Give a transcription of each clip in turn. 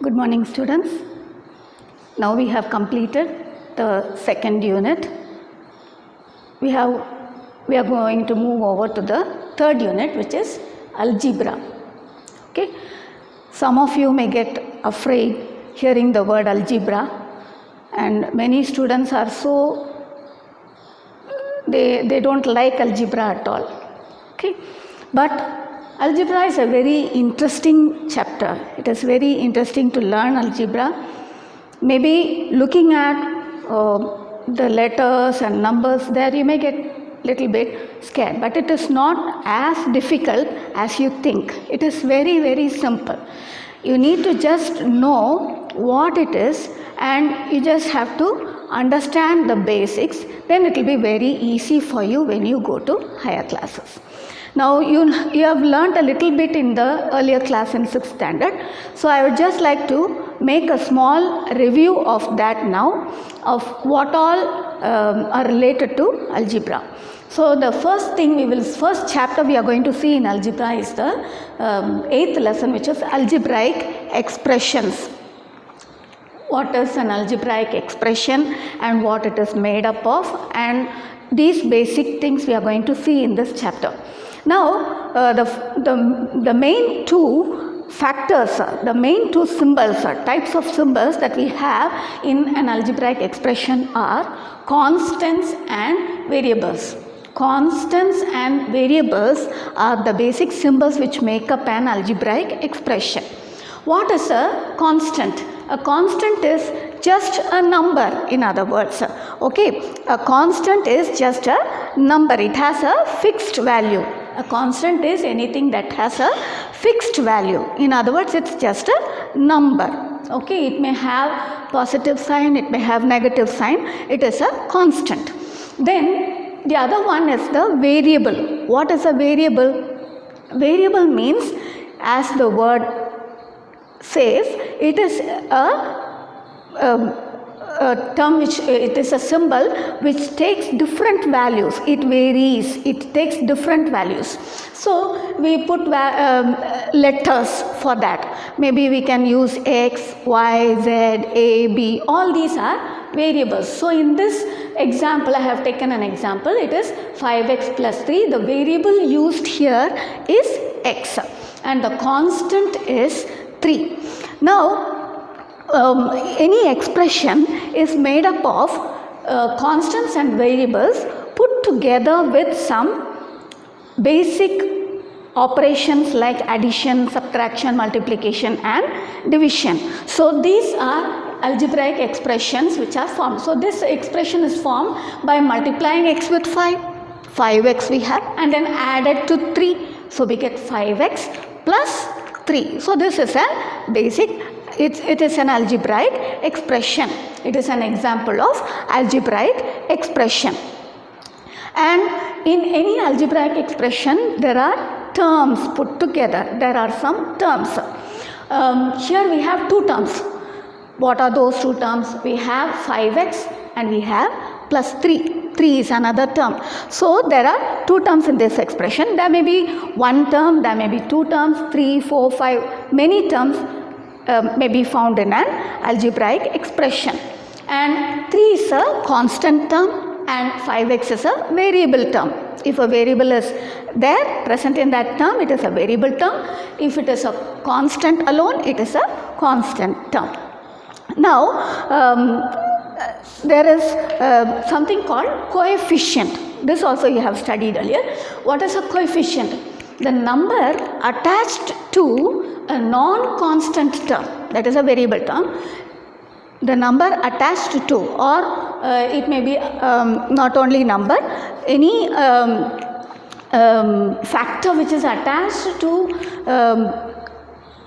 Good morning, students. Now we have completed the second unit. We are going to move over to the third unit, which is algebra. Okay. Some of you may get afraid hearing the word algebra, and many students are they don't like algebra at all. Okay. But algebra is a very interesting chapter. It is very interesting to learn algebra. Maybe looking at the letters and numbers there, you may get little bit scared, but it is not as difficult as you think. It is very, very simple. You need to just know what it is, and you just have to understand the basics. Then it will be very easy for you when you go to higher classes. Now you have learnt a little bit in the earlier class in 6th standard. So I would just like to make a small review of that now, of what all are related to algebra. So the first chapter we are going to see in algebra is the 8th lesson, which is algebraic expressions. What is an algebraic expression and what it is made up of, and these basic things we are going to see in this chapter. Now the main two factors, the main two symbols or types of symbols that we have in an algebraic expression are constants and variables. Constants and variables are the basic symbols which make up an algebraic expression. What is a constant? A constant is just a number, in other words. Okay, a constant is just a number. It has a fixed value. A constant is anything that has a fixed value. In other words, it's just a number. Okay, it may have positive sign, it may have negative sign. It is a constant. Then the other one is the variable. What is a variable? Variable means, as the word says, it is a term which it is a symbol which takes different values. It varies, it takes different values. So we put letters for that. Maybe we can use X, Y, Z, A, B. All these are variables. So in this example, I have taken an example. It is 5x plus 3. The variable used here is X, and the constant is 3. Now any expression is made up of constants and variables put together with some basic operations like addition, subtraction, multiplication and division. So these are algebraic expressions which are formed. So this expression is formed by multiplying x with 5x we have, and then added to 3. So we get 5x plus 3. So this is a basic, it is an algebraic expression. It is an example of algebraic expression. And in any algebraic expression, there are terms put together. There are some terms. Here we have two terms. What are those two terms? We have 5x and we have plus 3. 3 is another term. So there are two terms in this expression. There may be one term, there may be two terms, 3, 4, 5, many terms may be found in an algebraic expression. And 3 is a constant term and 5x is a variable term. If a variable is there present in that term, it is a variable term. If it is a constant alone, it is a constant term. Now there is something called coefficient. This also you have studied earlier. What is a coefficient? The number attached to a non-constant term, that is a variable term. The number attached to, or it may be not only number, any factor which is attached to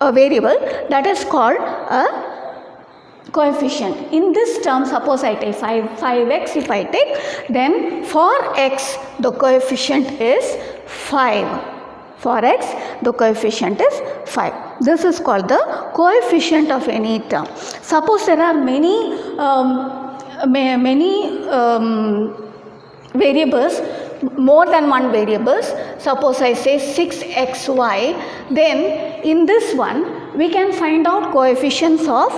a variable, that is called a coefficient. In this term, suppose I take 5x, if I take, then for x the coefficient is 5. For x the coefficient is 5. This is called the coefficient of any term. Suppose there are many variables, more than one variables. Suppose I say 6xy, then in this one we can find out coefficients of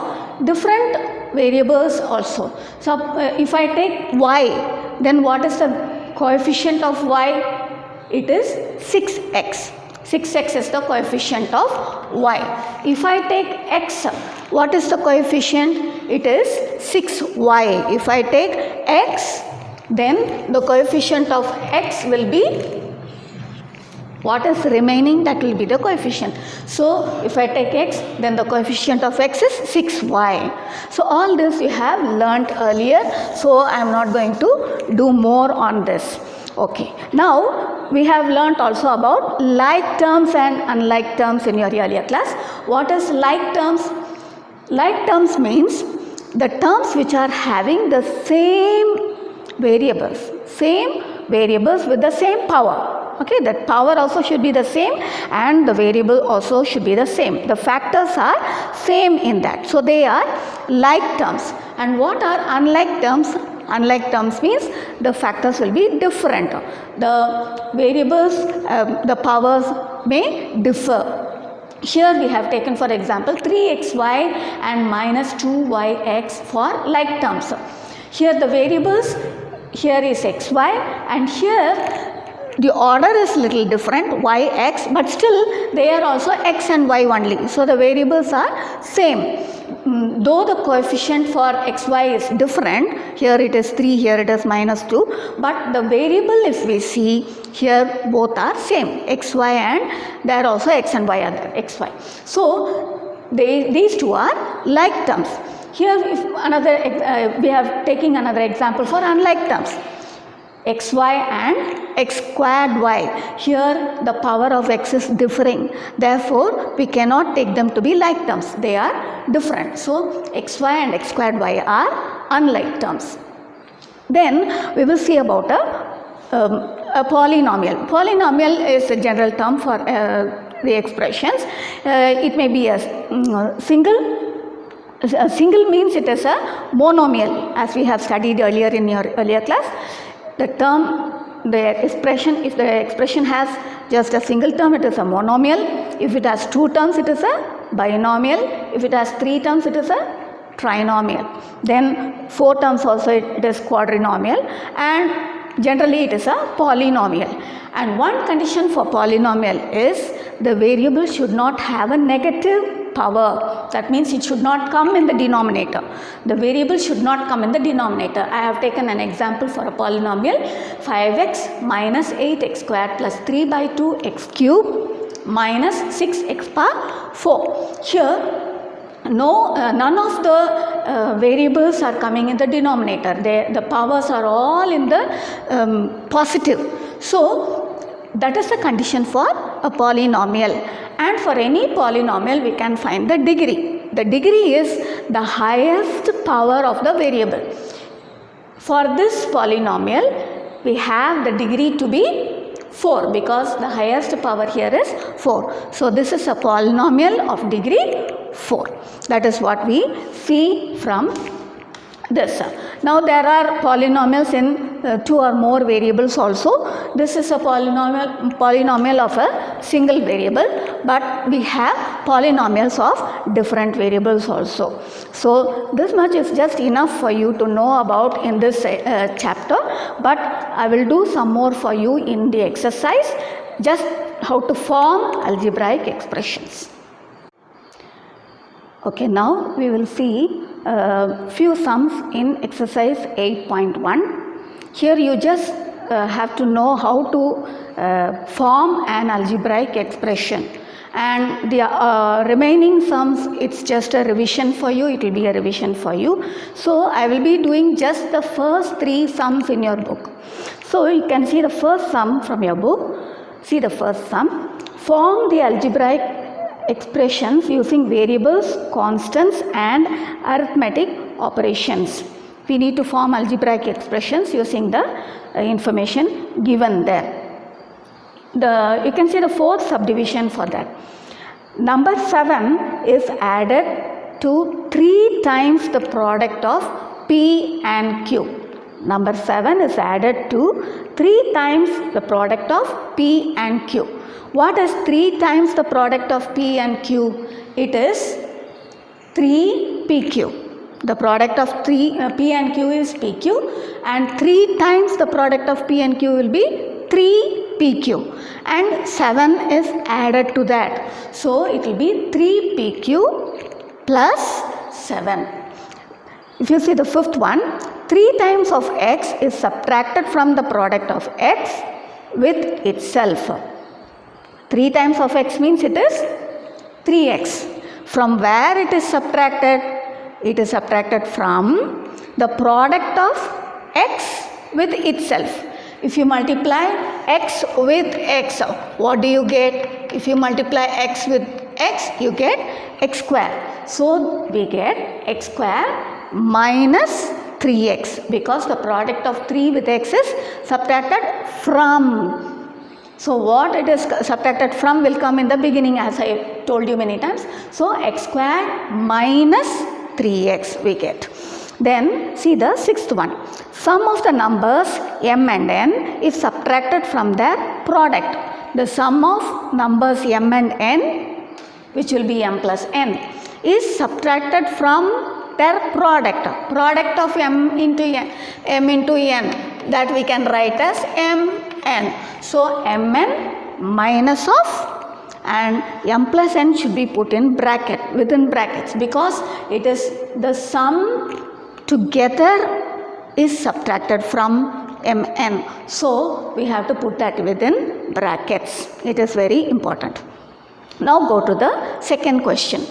different variables also. So if I take y, then what is the coefficient of y? It is 6x. 6x is the coefficient of y. If I take x, what is the coefficient? It is 6y. If I take x, then the coefficient of x will be, what is remaining, that will be the coefficient. So if I take x, then the coefficient of x is 6y. So all this you have learnt earlier, so I am not going to do more on this. Okay, now we have learnt also about like terms and unlike terms in your earlier class. What is like terms? Like terms means the terms which are having the same variables with the same power. Okay, that power also should be the same and the variable also should be the same. The factors are same in that. So they are like terms. And what are unlike terms? Unlike terms means the factors will be different. The variables, the powers may differ. Here we have taken for example 3xy and minus 2yx for like terms. Here the variables, here is xy and here the order is little different, yx, but still they are also x and y only. So the variables are same. Though the coefficient for xy is different, here it is 3, here it is minus 2, but the variable if we see here both are same, xy, and there also x and y are there, xy. So these two are like terms. Here if another we have taking another example for unlike terms. xy and x squared y. Here the power of x is differing. Therefore, we cannot take them to be like terms. They are different. So, xy and x squared y are unlike terms. Then we will see about a polynomial. Polynomial is a general term for the expressions. It may be a single. A single means it is a monomial, as we have studied earlier in your earlier class. The term, the expression, if the expression has just a single term, it is a monomial. If it has two terms, it is a binomial. If it has three terms, it is a trinomial. Then four terms also it is quadrinomial, and generally it is a polynomial. And one condition for polynomial is the variable should not have a negative power. That means it should not come in the denominator. The variable should not come in the denominator. I have taken an example for a polynomial, 5x minus 8x squared plus 3 by 2 x cube minus 6x power 4. Here none of the variables are coming in the denominator. The powers are all in the positive. So that is the condition for a polynomial. And for any polynomial we can find the degree. The degree is the highest power of the variable. For this polynomial we have the degree to be 4 because the highest power here is 4. So this is a polynomial of degree 4. That is what we see from this. Now there are polynomials in 2 or more variables also. This is a polynomial of a single variable, but we have polynomials of different variables also. So this much is just enough for you to know about in this chapter, but I will do some more for you in the exercise, just how to form algebraic expressions. Okay, now we will see few sums in exercise 8.1. Here you just have to know how to form an algebraic expression, and the remaining sums, it's just a revision for you. It will be a revision for you. So I will be doing just the first 3 sums in your book. So you can see the first sum from your book. See the first sum. Form the algebraic expressions using variables, constants and arithmetic operations. We need to form algebraic expressions using the information given there. You can see the fourth subdivision for that. Number 7 is added to 3 times the product of P and Q. Number 7 is added to 3 times the product of P and Q. What is 3 times the product of P and Q? it is 3 PQ. The product of P and Q is PQ, and 3 times the product of P and Q will be 3 PQ, and 7 is added to that. So it will be 3 PQ plus 7. If you see the fifth one, 3 times of x is subtracted from the product of x with itself. 3 times of x means it is 3x. From where it is subtracted? It is subtracted from the product of x with itself. If you multiply x with x, what do you get? If you multiply x with x, you get x square. So we get x square minus 3x, because the product of 3 with x is subtracted from. So what it is subtracted from will come in the beginning, as I told you many times. So x square minus 3x we get. Then see the sixth one. Sum of the numbers m and n is subtracted from their product. The sum of numbers m and n, which will be m plus n, is subtracted from their product. Product of m into n, that we can write as mn. So mn minus of, and m plus n should be put in bracket, within brackets, because it is the sum together is subtracted from mn. So we have to put that within brackets. It is very important. Now go to the second question.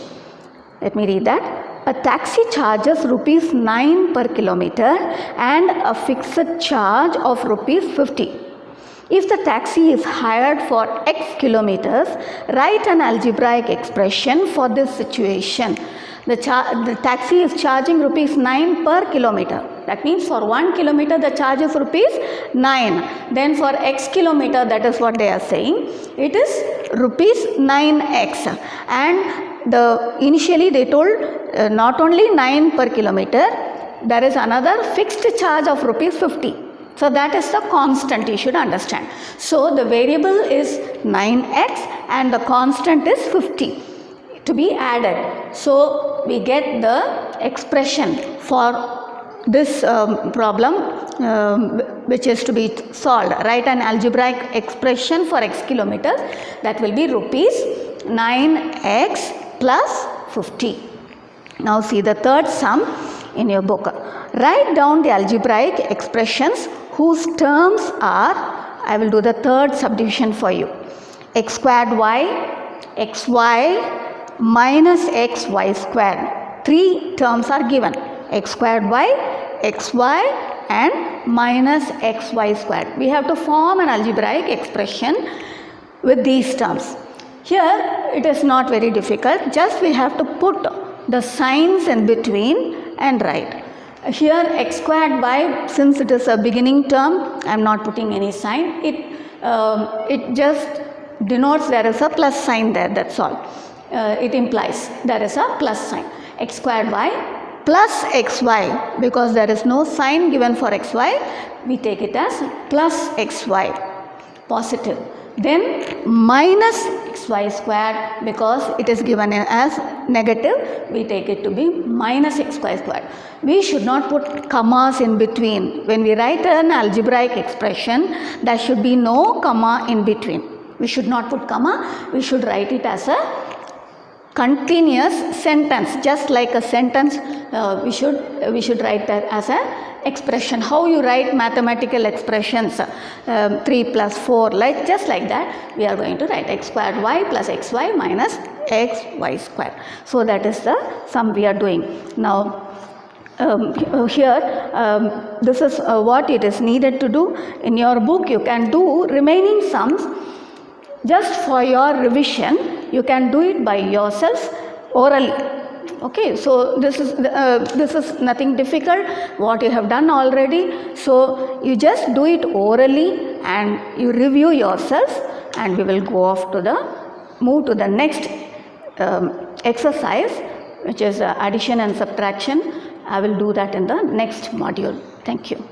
Let me read that. A taxi charges rupees 9 per kilometer and a fixed charge of rupees 50. If the taxi is hired for x kilometers, write an algebraic expression for this situation. The taxi is charging rupees 9 per kilometer. That means for 1 kilometer the charge is rupees 9. Then for x kilometer, that is what they are saying, it is rupees 9x. And initially they told not only 9 per kilometer, there is another fixed charge of rupees 50. So that is the constant, you should understand. So the variable is 9x and the constant is 50 to be added. So we get the expression for this problem which is to be solved. Write an algebraic expression for x kilometers, that will be rupees 9x plus 50. Now see the third sum in your book. Write down the algebraic expressions whose terms are, I will do the third subdivision for you. X squared y, xy minus xy squared. 3 terms are given. X squared y, xy and minus xy squared. We have to form an algebraic expression with these terms. Here it is not very difficult, just we have to put the signs in between and write. Here x squared y, since it is a beginning term, I am not putting any sign. It just denotes there is a plus sign there, that's all. It implies there is a plus sign. X squared y plus xy, because there is no sign given for xy, we take it as plus xy, positive. Then minus xy squared, because it is given as negative, we take it to be minus xy squared. We should not put commas in between. When we write an algebraic expression, there should be no comma in between. We should not put comma, we should write it as a continuous sentence, just like a sentence. We should write that as a expression. How you write mathematical expressions, 3 plus 4, like just like that we are going to write x squared y plus xy minus xy squared. So that is the sum we are doing. Now here this is what it is needed to do. In your book you can do remaining sums just for your revision. You can do it by yourself orally. Okay, so this is nothing difficult, what you have done already. So you just do it orally and you review yourself, and we will go off to move to the next exercise, which is addition and subtraction. I will do that in the next module. Thank you.